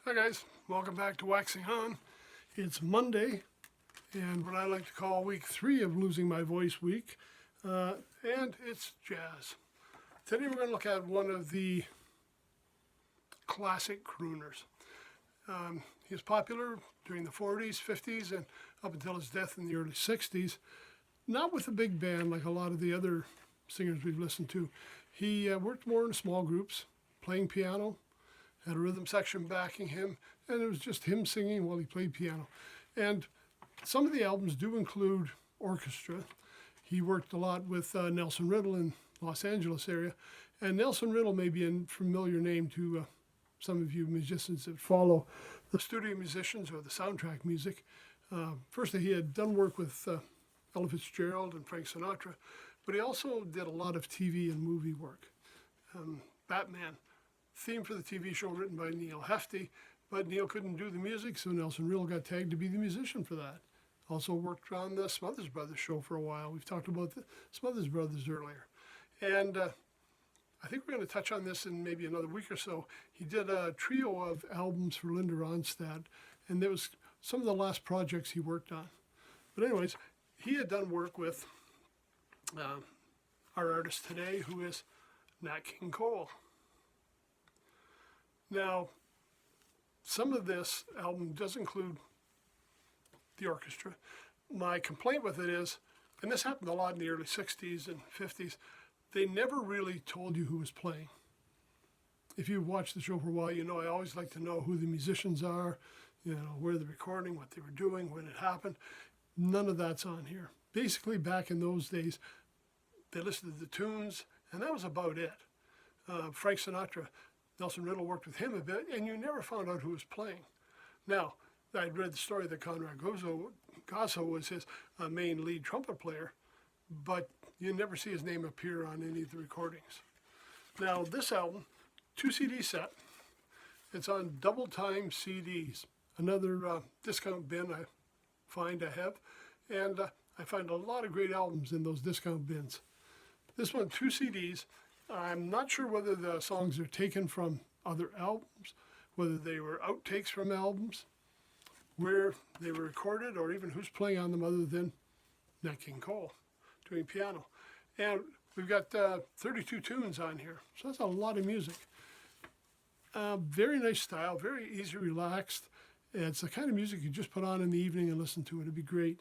Hi guys, welcome back to Waxing On. It's Monday, and what I like to call week 3 of Losing My Voice week, and it's jazz. Today we're going to look at one of the classic crooners. He was popular during the 40s, 50s, and up until his death in the early 60s. Not with a big band like a lot of the other singers we've listened to. He worked more in small groups, playing piano, had a rhythm section backing him, and it was just him singing while he played piano. And some of the albums do include orchestra. He worked a lot with Nelson Riddle in Los Angeles area, and Nelson Riddle may be a familiar name to some of you musicians that follow the studio musicians or the soundtrack music. First, he had done work with Ella Fitzgerald and Frank Sinatra, but he also did a lot of TV and movie work. Batman. Theme for the TV show written by Neil Hefti, but Neil couldn't do the music, so Nelson Riddle got tagged to be the musician for that. Also worked on the Smothers Brothers show for a while. We've talked about the Smothers Brothers earlier. And I think we're going to touch on this in maybe another week or so. He did a trio of albums for Linda Ronstadt, and there was some of the last projects he worked on. But anyways, he had done work with our artist today, who is Nat King Cole. Now, some of this album does include the orchestra. My complaint with it is, and this happened a lot in the early 60s and 50s, they never really told you who was playing. If you watched the show for a while, you know I always like to know who the musicians are, where they're recording, what they were doing, when it happened. None of that's on here. Basically, back in those days, they listed the tunes, and that was about it. Frank Sinatra, Nelson Riddle worked with him a bit, and you never found out who was playing. Now, I'd read the story that Conrad Gozo was his main lead trumpet player, but you never see his name appear on any of the recordings. Now, this album, 2 CD set, it's on double time CDs, another discount bin I have, and I find a lot of great albums in those discount bins. This one, 2 CDs. I'm not sure whether the songs are taken from other albums, whether they were outtakes from albums, where they were recorded, or even who's playing on them other than Nat King Cole doing piano. And we've got 32 tunes on here, so that's a lot of music. Very nice style, very easy, relaxed. It's the kind of music you just put on in the evening and listen to it. It'd be great.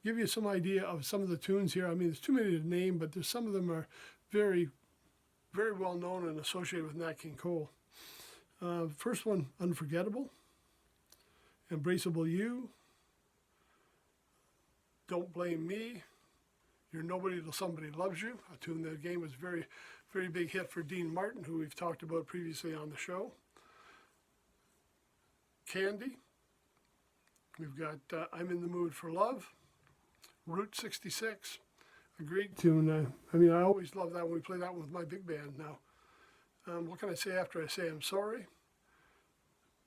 Give you some idea of some of the tunes here. I mean, there's too many to name, but there's some of them are very well known and associated with Nat King Cole. First one, Unforgettable, Embraceable You, Don't Blame Me, You're Nobody Till Somebody Loves You, a tune that again was very big hit for Dean Martin, who we've talked about previously on the show. Candy, we've got I'm in the Mood for Love, Route 66, a great tune. I always love that when we play that one with my big band now. What can I say after I say I'm sorry?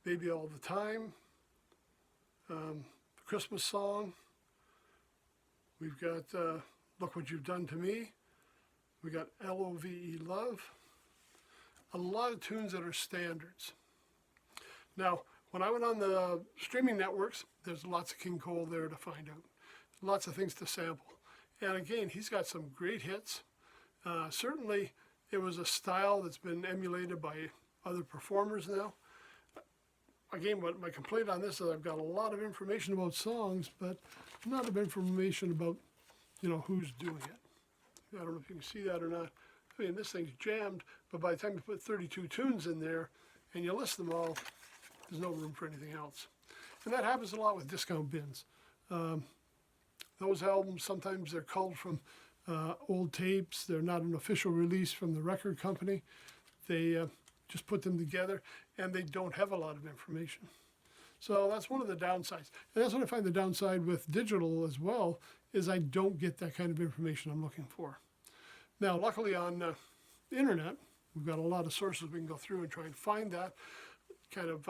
Baby All the Time. The Christmas Song. We've got Look What You've Done to Me. We got Love. A lot of tunes that are standards. Now, when I went on the streaming networks, there's lots of King Cole there to find out. Lots of things to sample. And again, he's got some great hits. Certainly, it was a style that's been emulated by other performers now. Again, what my complaint on this is I've got a lot of information about songs, but not enough information about, who's doing it. I don't know if you can see that or not. I mean, this thing's jammed, but by the time you put 32 tunes in there and you list them all, there's no room for anything else. And that happens a lot with discount bins. Those albums, sometimes they're culled from old tapes. They're not an official release from the record company. They just put them together, and they don't have a lot of information. So that's one of the downsides. And that's what I find the downside with digital as well, is I don't get that kind of information I'm looking for. Now, luckily on the internet, we've got a lot of sources we can go through and try and find that kind of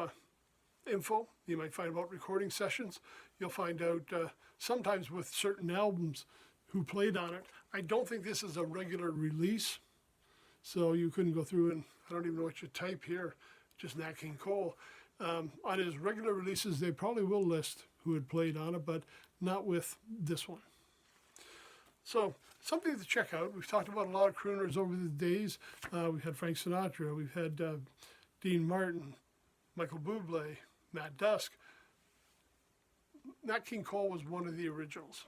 info. You might find about recording sessions. You'll find out sometimes with certain albums who played on it. I don't think this is a regular release, so you couldn't go through and I don't even know what you type here, just Nat King Cole. On his regular releases, they probably will list who had played on it, but not with this one. So something to check out. We've talked about a lot of crooners over the days. We've had Frank Sinatra, we've had Dean Martin, Michael Bublé, Matt Dusk. Nat King Cole was one of the originals,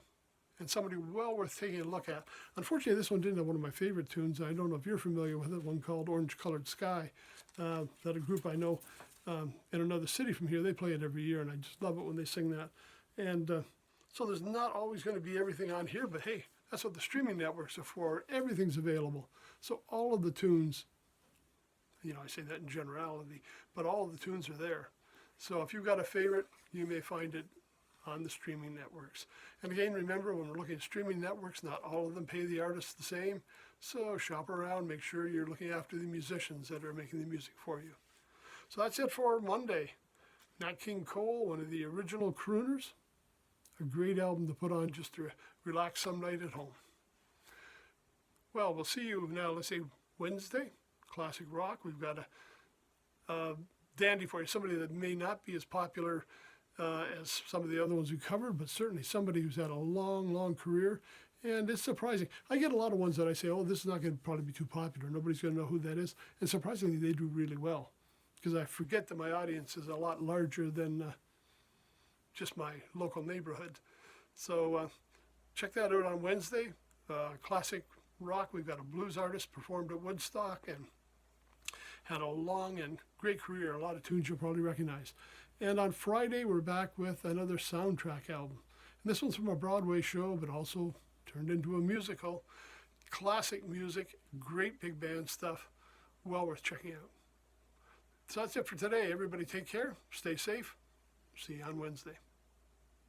and somebody well worth taking a look at. Unfortunately, this one didn't have one of my favorite tunes. I don't know if you're familiar with it, one called Orange Colored Sky, that a group I know in another city from here, they play it every year, and I just love it when they sing that. And so there's not always going to be everything on here, but hey, that's what the streaming networks are for. Everything's available. So all of the tunes, I say that in generality, but all of the tunes are there. So if you've got a favorite, you may find it on the streaming networks. And again, remember, when we're looking at streaming networks, not all of them pay the artists the same. So shop around, make sure you're looking after the musicians that are making the music for you. So that's it for Monday. Nat King Cole, one of the original crooners. A great album to put on just to relax some night at home. Well, we'll see you now, let's say Wednesday, classic rock. We've got a dandy for you, somebody that may not be as popular as some of the other ones we covered, but certainly somebody who's had a long, long career. And it's surprising. I get a lot of ones that I say, oh, this is not going to probably be too popular. Nobody's going to know who that is. And surprisingly, they do really well. Because I forget that my audience is a lot larger than just my local neighborhood. So check that out on Wednesday. Classic rock. We've got a blues artist performed at Woodstock and had a long and great career. A lot of tunes you'll probably recognize. And on Friday, we're back with another soundtrack album. And this one's from a Broadway show, but also turned into a musical. Classic music, great big band stuff. Well worth checking out. So that's it for today. Everybody take care. Stay safe. See you on Wednesday.